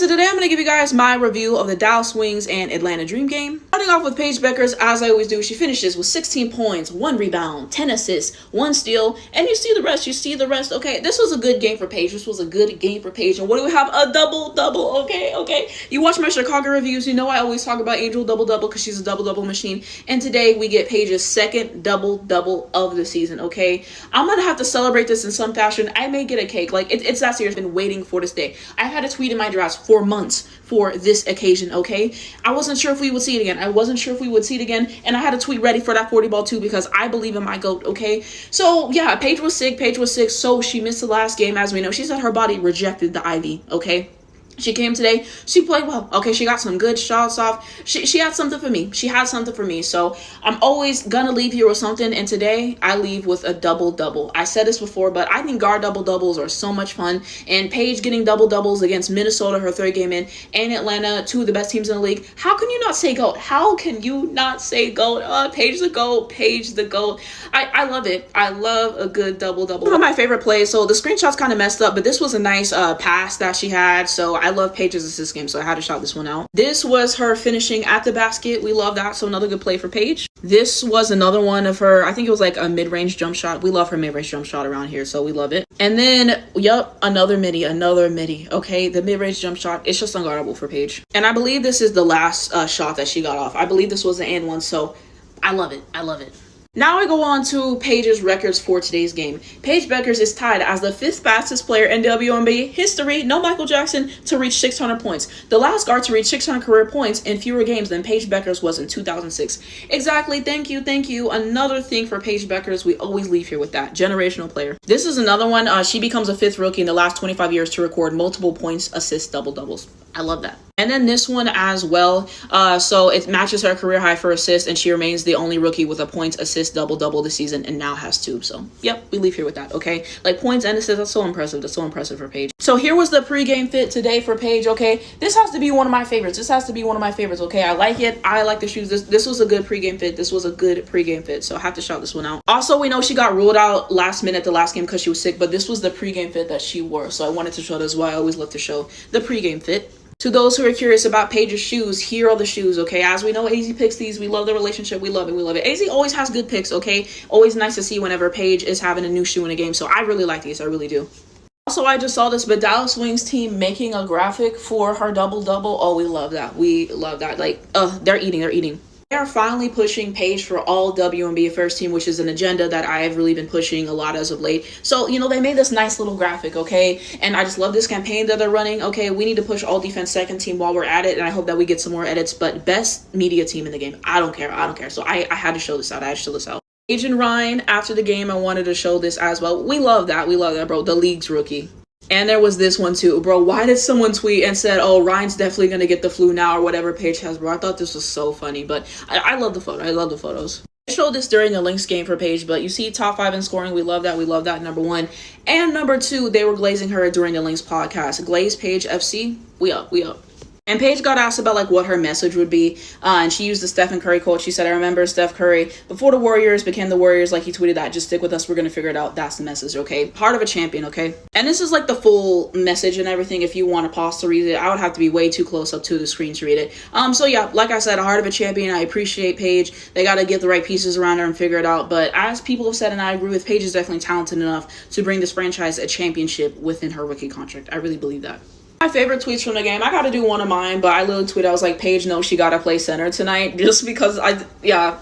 so today I'm going to give you guys my review of the Dallas Wings and Atlanta Dream game. Starting off with Paige Bueckers, as I always do, she finishes with 16 points, 1 rebound, 10 assists, 1 steal, and you see the rest, okay? This was a good game for Paige. And what do we have? A double-double, okay? You watch my Chicago reviews, you know I always talk about Angel double-double because she's a double-double machine. And today we get Paige's second double-double of the season, okay? I'm going to have to celebrate this in some fashion. I may get a cake. Like, it's that serious. I've been waiting for this day. I had a tweet in my drafts for months for this occasion, okay? I wasn't sure if we would see it again. And I had a tweet ready for that 40 ball too because I believe in my GOAT, okay? So, yeah, Paige was sick, so she missed the last game. As we know, she said her body rejected the IV, okay? She came today. She played well. Okay, she got some good shots off. She had something for me. So I'm always gonna leave here with something. And today I leave with a double-double. I said this before, but I think guard double-doubles are so much fun. And Paige getting double-doubles against Minnesota, her third game in, and Atlanta, two of the best teams in the league. How can you not say GOAT? Paige the GOAT. I love it. I love a good double-double. One of my favorite plays. So the screenshot's kind of messed up, but this was a nice pass that she had. So I love Paige's assist game, so I had to shout this one out. This was her finishing at the basket. We love that, so another good play for Paige. This was another one of her, I think it was like a mid-range jump shot. We love her mid-range jump shot around here, so we love it. And then, another midi, okay? The mid-range jump shot, it's just unguardable for Paige. And I believe this is the last shot that she got off. I believe this was the and one, so I love it. Now I go on to Paige's records for today's game. Paige Bueckers is tied as the 5th fastest player in WNBA history, no Michael Jackson, to reach 600 points. The last guard to reach 600 career points in fewer games than Paige Bueckers was in 2006. Exactly, thank you. Another thing for Paige Bueckers, we always leave here with that. Generational player. This is another one. She becomes a 5th rookie in the last 25 years to record multiple points, assists, double-doubles. I love that. And then this one as well. So it matches her career high for assists, and she remains the only rookie with a points, assist, double-double this season, and now has 2. So, yep, we leave here with that, okay? Like, points and assists, that's so impressive for Paige. So here was the pregame fit today for Paige, okay? This has to be one of my favorites. Okay? I like it. I like the shoes. This was a good pregame fit. So I have to shout this one out. Also, we know she got ruled out last minute the last game because she was sick, but this was the pregame fit that she wore. So I wanted to show this. Why I always love to show the pregame fit. To those who are curious about Paige's shoes, here are the shoes, okay? As we know, AZ picks these. We love the relationship. We love it. AZ always has good picks, okay? Always nice to see whenever Paige is having a new shoe in a game. So I really like these. I really do. Also, I just saw this, but Dallas Wings team making a graphic for her double-double. Oh, we love that. Like, they're eating. They are finally pushing Paige for all WNBA first team, which is an agenda that I have really been pushing a lot as of late. So, they made this nice little graphic, okay? And I just love this campaign that they're running. Okay, we need to push all defense second team while we're at it, and I hope that we get some more edits. But best media team in the game, I don't care. So I had to show this out. Paige and Ryan, after the game, I wanted to show this as well. We love that, bro. The league's rookie. And there was this one too, bro. Why did someone tweet and said, oh, Ryan's definitely going to get the flu now or whatever Paige has, bro? I thought this was so funny, but I love the photo. I love the photos. I showed this during the Lynx game for Paige, but you see top 5 in scoring. We love that, number 1. And number 2, they were glazing her during the Lynx podcast. Glaze Paige FC, we up. And Paige got asked about, like, what her message would be, and she used the Stephen Curry quote. She said, I remember Steph Curry, before the Warriors became the Warriors, like, he tweeted that, just stick with us, we're going to figure it out. That's the message, okay? Heart of a champion, okay? And this is, like, the full message and everything. If you want to pause to read it, I would have to be way too close up to the screen to read it. So, yeah, like I said, a heart of a champion. I appreciate Paige. They got to get the right pieces around her and figure it out. But as people have said, and I agree with, Paige is definitely talented enough to bring this franchise a championship within her rookie contract. I really believe that. My favorite tweets from the game, I gotta do one of mine, but I literally tweeted, I was like, Paige knows she gotta play center tonight, just because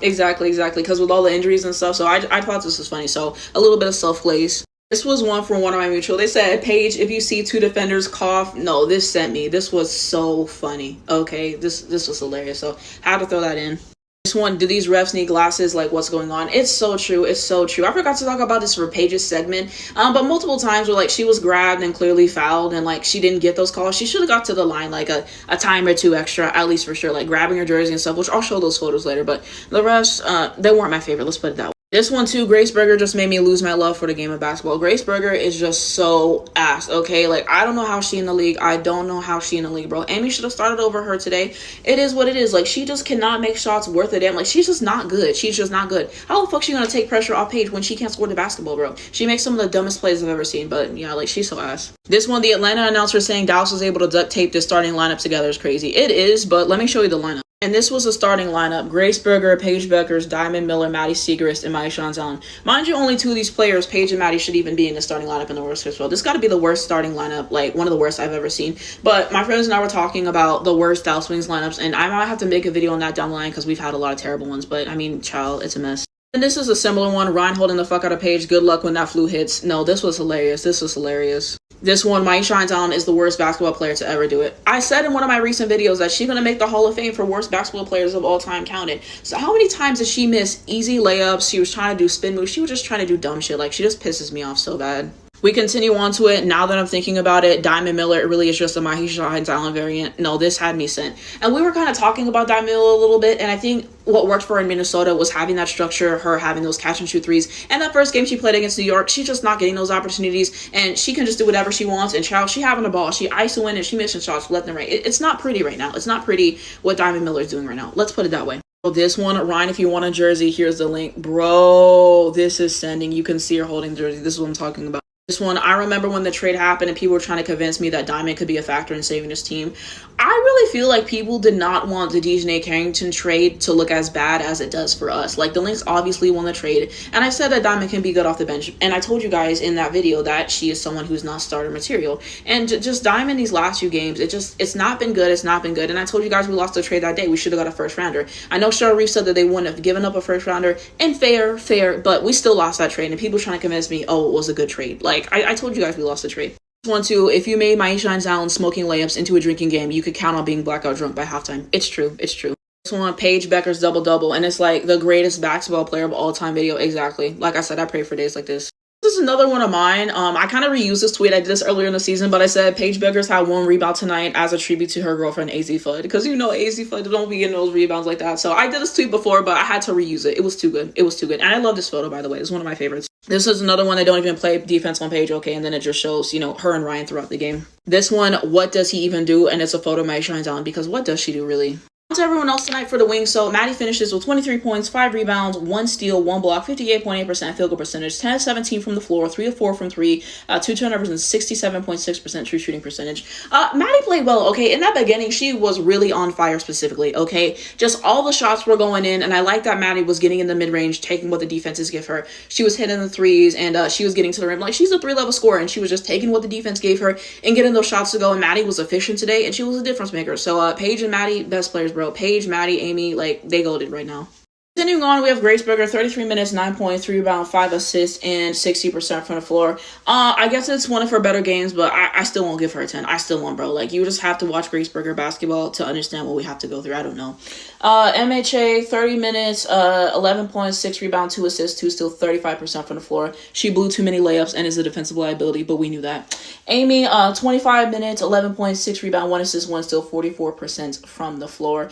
exactly, because with all the injuries and stuff. So I thought this was funny, so a little bit of self-glaze. This was one from one of my mutual. They said, Paige, if you see 2 defenders cough, no, this sent me. This was so funny, okay? This was hilarious, so had to throw that in. This one, do these refs need glasses? Like, what's going on? It's so true. I forgot to talk about this for Paige's segment, but multiple times where, like, she was grabbed and clearly fouled and, like, she didn't get those calls. She should have got to the line, like, a time or 2 extra, at least for sure, like grabbing her jersey and stuff, which I'll show those photos later. But the refs, they weren't my favorite. Let's put it that way. This one too, Grace Berger just made me lose my love for the game of basketball. Grace Berger is just so ass, okay? Like, I don't know how she in the league. I don't know how she in the league, bro. Amy should have started over her today. It is what it is. Like, she just cannot make shots worth a damn. Like, she's just not good. She's just not good. How the fuck she gonna take pressure off Paige when she can't score the basketball, bro? She makes some of the dumbest plays I've ever seen, but yeah, like, she's so ass. This one, the Atlanta announcer saying Dallas was able to duct tape this starting lineup together is crazy. It is, but let me show you the lineup. And this was the starting lineup. Grace Berger, Paige Bueckers, Diamond Miller, Maddie Siegrist, and Maishan Allen. Mind you, only two of these players, Paige and Maddie, should even be in the starting lineup in the worst as well. This got to be the worst starting lineup, like one of the worst I've ever seen. But my friends and I were talking about the worst Dallas Wings lineups, and I might have to make a video on that down the line because we've had a lot of terrible ones. But I mean, child, it's a mess. And this is a similar one. Ryan holding the fuck out of Paige. Good luck when that flu hits. No, this was hilarious. This was hilarious. This one, Maishan Allen is the worst basketball player to ever do it. I said in one of my recent videos that she's going to make the Hall of Fame for worst basketball players of all time counted. So how many times did she miss easy layups? She was trying to do spin moves. She was just trying to do dumb shit. Like, she just pisses me off so bad. We continue on to it. Now that I'm thinking about it, Diamond Miller, it really is just a Maishan Allen variant. No, this had me sent. And we were kind of talking about Diamond Miller a little bit, and I think what worked for her in Minnesota was having that structure, her having those catch and shoot threes. And that first game she played against New York, she's just not getting those opportunities, and she can just do whatever she wants. And child, she having the ball, she ISOing and she missing shots left and right. It's not pretty right now. It's not pretty what Diamond Miller is doing right now. Let's put it that way. This one, Ryan, if you want a jersey, here's the link. Bro, this is sending. You can see her holding the jersey. This is what I'm talking about. This one, I remember when the trade happened and people were trying to convince me that Diamond could be a factor in saving his team. I really feel like people did not want the Dejanay Carrington trade to look as bad as it does for us. Like, the Lynx obviously won the trade, and I said that Diamond can be good off the bench. And I told you guys in that video that she is someone who's not starter material. And just Diamond these last few games, it's not been good. It's not been good. And I told you guys we lost the trade that day. We should have got a first rounder. I know Cheryl Reeve said that they wouldn't have given up a first rounder, and fair, but we still lost that trade. And people trying to convince me, oh, it was a good trade. Like, I told you guys we lost the trade. One, two, if you made Maishan Allen smoking layups into a drinking game, you could count on being blackout drunk by halftime. It's true. It's true. This one, Paige Bueckers double-double, and it's like the greatest basketball player of all time video. Exactly. Like I said, I pray for days like this. This is another one of mine. I kind of reused this tweet. I did this earlier in the season, but I said Paige Bueckers had one rebound tonight as a tribute to her girlfriend, AZ Fudd. Because you know AZ Fudd don't be getting those rebounds like that. So I did this tweet before, but I had to reuse it. It was too good. It was too good. And I love this photo, by the way. It's one of my favorites. This is another one that don't even play defense on Paige, okay? And then it just shows, you know, her and Ryan throughout the game. This one, what does he even do? And it's a photo of Maishan Allen, because what does she do, really? To everyone else tonight for the Wings. So Maddie finishes with 23 points, 5 rebounds, 1 steal, 1 block, 58.8% field goal percentage, 10 of 17 from the floor, 3 of 4 from 3, 2 turnovers, and 67.6% true shooting percentage. Maddie played well, okay? In that beginning, she was really on fire specifically, okay? Just all the shots were going in, and I like that Maddie was getting in the mid-range, taking what the defenses give her. She was hitting the threes, and she was getting to the rim. Like, she's a 3-level scorer, and she was just taking what the defense gave her and getting those shots to go, and Maddie was efficient today, and she was a difference maker. So Paige and Maddie, best players, bro. Paige, Maddie, Amy, like, they goated right now. Continuing on, we have Grace Berger, 33 minutes, 9 points, 3 rebounds, 5 assists, and 60% from the floor. I guess it's one of her better games, but I still won't give her a 10. I still won't, bro. Like, you just have to watch Grace Berger basketball to understand what we have to go through. I don't know. MHA, 30 minutes, 11 points, 6 rebounds, 2 assists, 2 steals, 35% from the floor. She blew too many layups and is a defensive liability, but we knew that. Amy, 25 minutes, 11 points, 6 rebounds, 1 assist, 1 steal, 44% from the floor.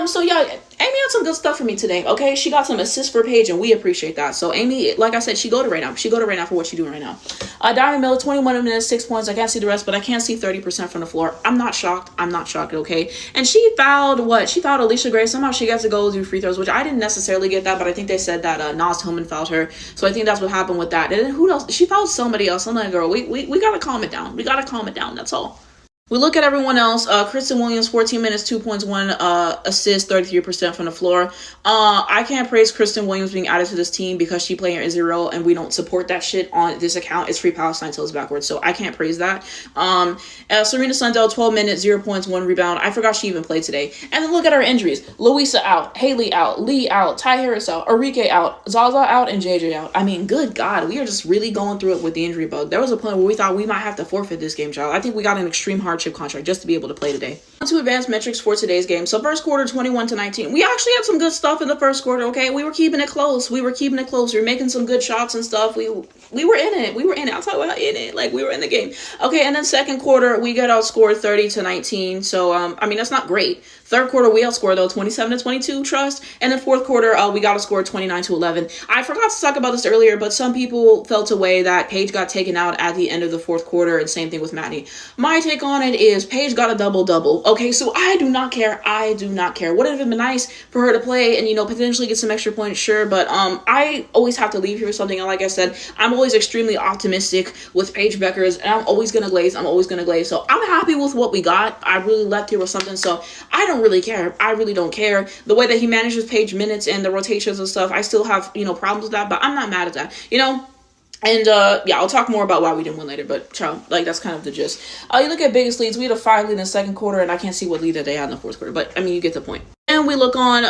So yeah, Amy had some good stuff for me today, okay? She got some assists for Paige, and we appreciate that. So Amy, like I said, she go to right now. She go to right now for what she's doing right now. Diamond Miller, 21 minutes, 6 points. I can't see the rest, but I can see 30% from the floor. I'm not shocked. I'm not shocked, okay? And she fouled what? She fouled Alicia Gray. Somehow she gets to go do free throws, which I didn't necessarily get that, but I think they said that Naz Tillman fouled her. So I think that's what happened with that. And then who else? She fouled somebody else. I'm like, girl, we gotta calm it down. We gotta calm it down. That's all. We look at everyone else. Kristen Williams, 14 minutes, 2 points, 1 assist, 33% from the floor. I can't praise Kristen Williams being added to this team because she played in Israel and we don't support that shit on this account. It's Free Palestine till it's backwards, so I can't praise that. Serena Sundell, 12 minutes, 0 points, 1 rebound. I forgot she even played today. And then look at our injuries. Louisa out, Haley out, Lee out, Ty Harris out, Arike out, Zaza out, and JJ out. I mean, good God, we are just really going through it with the injury bug. There was a point where we thought we might have to forfeit this game, child. I think we got an extreme hardship contract just to be able to play today. On to advanced metrics for today's game. So first quarter, 21-19. We actually had some good stuff in the first quarter, okay? We were keeping it close. We were making some good shots and stuff. We were in it. I'll talk about in it. Like, we were in the game. Okay, and then second quarter, we got outscored 30-19. So, I mean, that's not great. Third quarter, we outscored though 27-22, trust. And then fourth quarter, we got a score 29-11. I forgot to talk about this earlier, but some people felt a way that Paige got taken out at the end of the fourth quarter, and same thing with Maddie. My take on it is Paige got a double-double. Okay, so I do not care. I do not care. Would it have been nice for her to play and, you know, potentially get some extra points? Sure, but I always have to leave here with something. And like I said, I'm always extremely optimistic with Paige Beckers, and I'm always going to glaze. I'm always going to glaze. So I'm happy with what we got. I really left here with something, so I don't really care. I really don't care. The way that he manages Paige minutes and the rotations and stuff, I still have, you know, problems with that, but I'm not mad at that, you know? And yeah, I'll talk more about why we didn't win later, but ciao, like that's kind of the gist. You look at biggest leads, we had a 5 lead in the second quarter, and I can't see what lead that they had in the fourth quarter, but I mean, you get the point. And we look on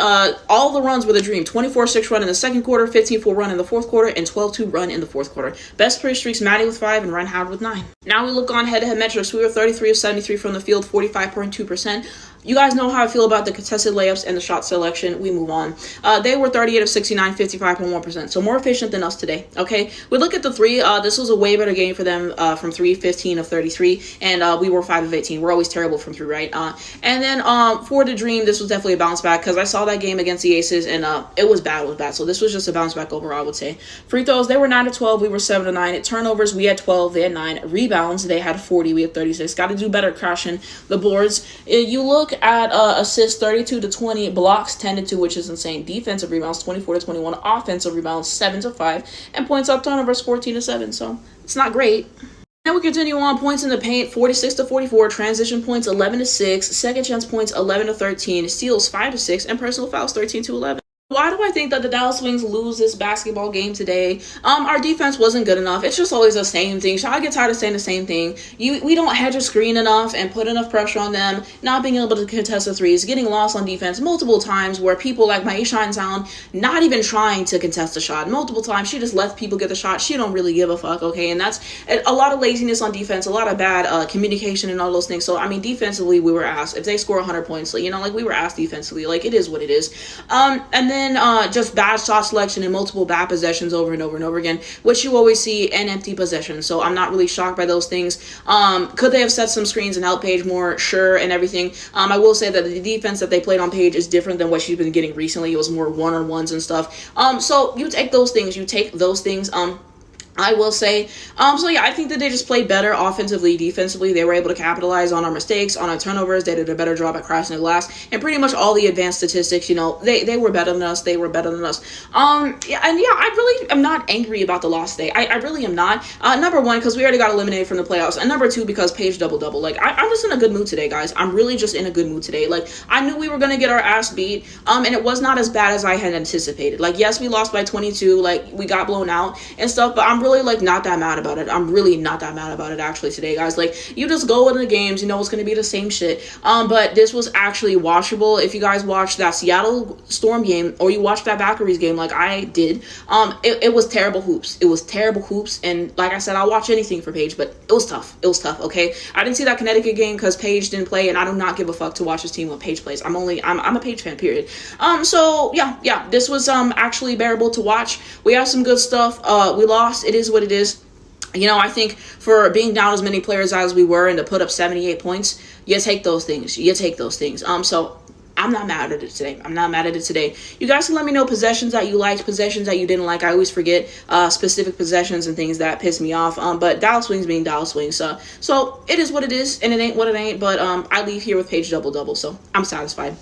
all the runs were the dream. 24-6 run in the second quarter, 15-4 run in the fourth quarter, and 12-2 run in the fourth quarter. Best player streaks, Maddie with 5 and Ryan Howard with 9. Now we look on head-to-head metrics. We were 33 of 73 from the field, 45.2%. You guys know how I feel about the contested layups and the shot selection. We move on. They were 38 of 69, 55.1%. So more efficient than us today, okay? We look at the 3. This was a way better game for them from 3, 15 of 33. And we were 5 of 18. We're always terrible from 3, right? And then for the dream, this was definitely a bounce back because I saw that game against the Aces and it was bad. It was bad. So this was just a bounce back overall, I would say. Free throws, they were 9 of 12. We were 7 of 9. Turnovers, we had 12. They had 9. Rebounds, they had 40. We had 36. Got to do better crashing the boards. You look at assists 32-20, blocks 10-2, which is insane. Defensive rebounds 24-21, offensive rebounds 7-5, and points up turnovers 14-7. So it's not great. Now we continue on. Points in the paint 46-44, transition points 11-6, second chance points 11-13, steals 5-6, and personal fouls 13-11. Why do I think that the Dallas Wings lose this basketball game today? Our defense wasn't good enough. It's just always the same thing. I get tired of saying the same thing. We don't hedge a screen enough and put enough pressure on them, not being able to contest the threes, getting lost on defense multiple times where people like Maisha and Sound not even trying to contest the shot. Multiple times, she just lets people get the shot. She don't really give a fuck, okay? And that's a lot of laziness on defense, a lot of bad communication and all those things. So, I mean, defensively, we were asked. If they score 100 points, you know, like we were asked defensively. Like, it is what it is. And then just bad shot selection and multiple bad possessions over and over and over again, which you always see, and empty possessions. So I'm not really shocked by those things. Could they have set some screens and helped Paige more? Sure, and everything. I will say that the defense that they played on Paige is different than what she's been getting recently. It was more one-on-ones and stuff. So you take those things. I will say, so yeah, I think that they just played better offensively, defensively. They were able to capitalize on our mistakes, on our turnovers. They did a better job at crashing the glass, and pretty much all the advanced statistics, you know, they were better than us. They were better than us. Yeah, and yeah, I really am not angry about the loss today. I really am not. Number one, because we already got eliminated from the playoffs, and number two, because Paige double-double. Like, I'm just in a good mood today, guys. I'm really just in a good mood today. Like, I knew we were going to get our ass beat, and it was not as bad as I had anticipated. Like, yes, we lost by 22, like, we got blown out and stuff, but I'm really, like, not that mad about it. I'm really not that mad about it actually today, guys. Like, you just go into the games, you know it's going to be the same shit. But this was actually watchable. If you guys watched that Seattle Storm game, or you watched that Valkyries game like I did, it was terrible hoops. It was terrible hoops, and like I said, I'll watch anything for Paige, but it was tough. It was tough, okay? I didn't see that Connecticut game because Paige didn't play, and I do not give a fuck to watch this team when Paige plays. I'm a Paige fan, period. So yeah, this was actually bearable to watch. We have some good stuff. We lost. It is what it is. You know, I think for being down as many players as we were and to put up 78 points, you take those things. So I'm not mad at it today. You guys can let me know possessions that you liked, possessions that you didn't like. I always forget specific possessions and things that piss me off. But Dallas Wings being Dallas Wings. So it is what it is, and it ain't what it ain't. But I leave here with Paige double-double, so I'm satisfied.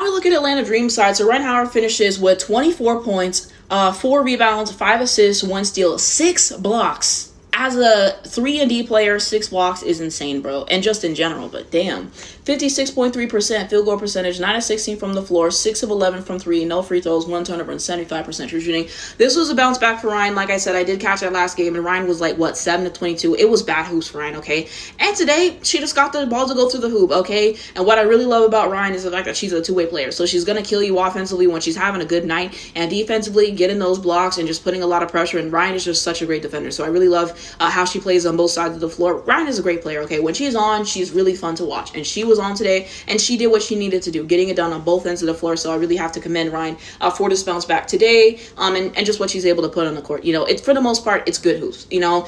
I look at Atlanta Dream side. So Ryan Howard finishes with 24 points, 4 rebounds, 5 assists, 1 steal, 6 blocks. As a 3-and-D player, 6 blocks is insane, bro. And just in general, but damn. 56.3% field goal percentage, 9 of 16 from the floor, 6 of 11 from 3, no free throws, 1 turnover, and 75% true shooting. This was a bounce back for Ryan. Like I said, I did catch that last game, and Ryan was like, 7 of 22. It was bad hoops for Ryan, okay? And today, she just got the ball to go through the hoop, okay? And what I really love about Ryan is the fact that she's a two-way player. So she's going to kill you offensively when she's having a good night, and defensively, getting those blocks and just putting a lot of pressure. And Ryan is just such a great defender. So I really love how she plays on both sides of the floor. Ryan is a great player, okay? When she's on, she's really fun to watch. And she was on today, and she did what she needed to do, getting it done on both ends of the floor. So I really have to commend Ryan for this bounce back today, and just what she's able to put on the court. You know, it's for the most part, it's good hoops. You know,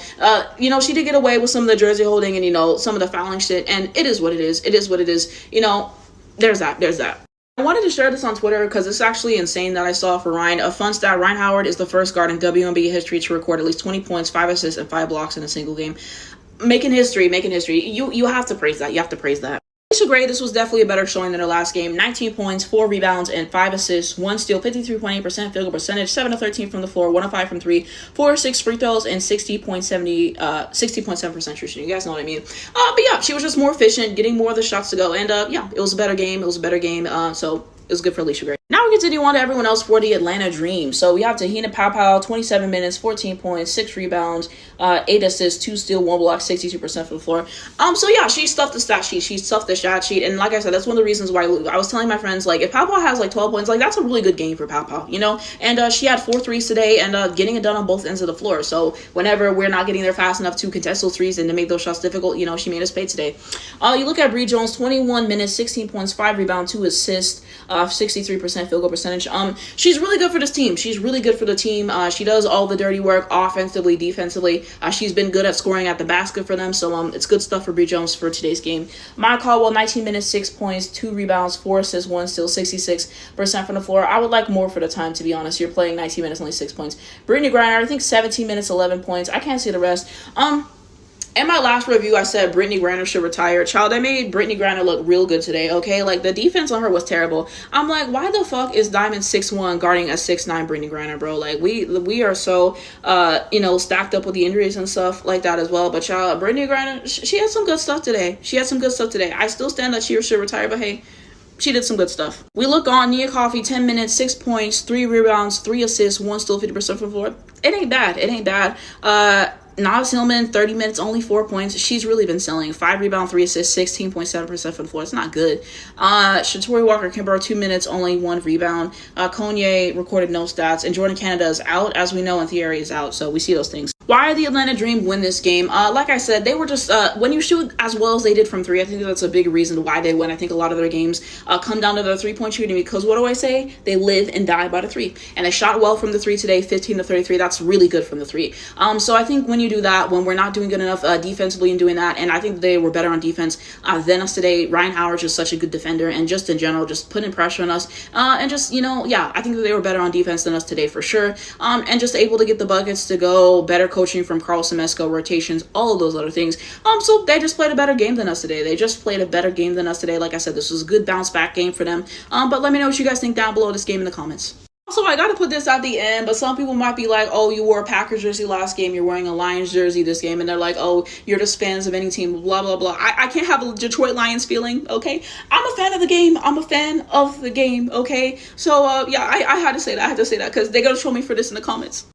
she did get away with some of the jersey holding and, you know, some of the fouling shit, and it is what it is. It is what it is. You know, there's that. I wanted to share this on Twitter because it's actually insane that I saw for Ryan. A fun stat, Ryan Howard is the first guard in WNBA history to record at least 20 points, 5 assists, and 5 blocks in a single game. Making history. You have to praise that. You have to praise that. Alicia Gray, this was definitely a better showing than her last game. 19 points, 4 rebounds, and 5 assists, 1 steal, 53.8% field goal percentage, 7 of 13 from the floor, 1 of 5 from 3, 4 of 6 free throws, and 60.7% true shooting. You guys know what I mean. But yeah, she was just more efficient, getting more of the shots to go. And yeah, it was a better game. So it was good for Alicia Gray. Now we continue on to everyone else for the Atlanta Dream. So we have Tahina Paopao, 27 minutes, 14 points, 6 rebounds, 8 assists, 2 steal, 1 block, 62% from the floor. So yeah, she stuffed the stat sheet. She stuffed the stat sheet. And like I said, that's one of the reasons why I was telling my friends, like, if Paopao has like 12 points, like, that's a really good game for Paopao, you know? And she had 4 threes today and getting it done on both ends of the floor. So whenever we're not getting there fast enough to contest those threes and to make those shots difficult, you know, she made us pay today. You look at Bree Jones, 21 minutes, 16 points, 5 rebounds, 2 assists, 63% field goal percentage. She's really good for this team. She's really good for the team. She does all the dirty work offensively, defensively. She's been good at scoring at the basket for them. So it's good stuff for Bree Jones for today's game. Maya Caldwell, 19 minutes, 6 points, 2 rebounds, 4 assists, 1 steal, 66% from the floor. I would like more for the time, to be honest. You're playing 19 minutes, only 6 points. Brittany Griner, I think 17 minutes, 11 points. I can't see the rest. In my last review, I said Brittany Griner should retire. Child, I made Brittany Griner look real good today, okay? Like, the defense on her was terrible. I'm like, why the fuck is Diamond 6'1" guarding a 6'9" Brittany Griner, bro? Like, we are so, stacked up with the injuries and stuff like that as well. But, child, Brittany Griner, she had some good stuff today. I still stand that she should retire, but hey, she did some good stuff. We look on Nia Coffey, 10 minutes, 6 points, 3 rebounds, 3 assists, 1 steal, 50% from the floor. It ain't bad. Naz Hillman, 30 minutes, only 4 points. She's really been selling. 5 rebounds, 3 assists, 16.7% from the floor. It's not good. Shatori Walker-Kimber, 2 minutes, only 1 rebound. Kanye recorded no stats. And Jordan Canada is out, as we know, and Thierry is out. So we see those things. Why did the Atlanta Dream win this game? Like I said, they were just, when you shoot as well as they did from 3, I think that's a big reason why they win. I think a lot of their games come down to their 3-point shooting because what do I say? They live and die by the 3. And they shot well from the 3 today, 15 to 33. That's really good from the 3. So I think when you do that, when we're not doing good enough defensively in doing that, and I think they were better on defense than us today. Ryan Howard's just such a good defender, and just in general, just putting pressure on us, and just, I think that they were better on defense than us today for sure, and just able to get the buckets to go, better coaching from Carl Semesco, rotations, all of those other things. So they just played a better game than us today. Like I said, this was a good bounce back game for them. But let me know what you guys think down below this game in the comments. Also, I got to put this at the end, but some people might be like, oh, you wore a Packers jersey last game, you're wearing a Lions jersey this game, and they're like, oh, you're just fans of any team, blah, blah, blah. I can't have a Detroit Lions feeling, okay? I'm a fan of the game, okay? So, yeah, I had to say that. because they're going to troll me for this in the comments.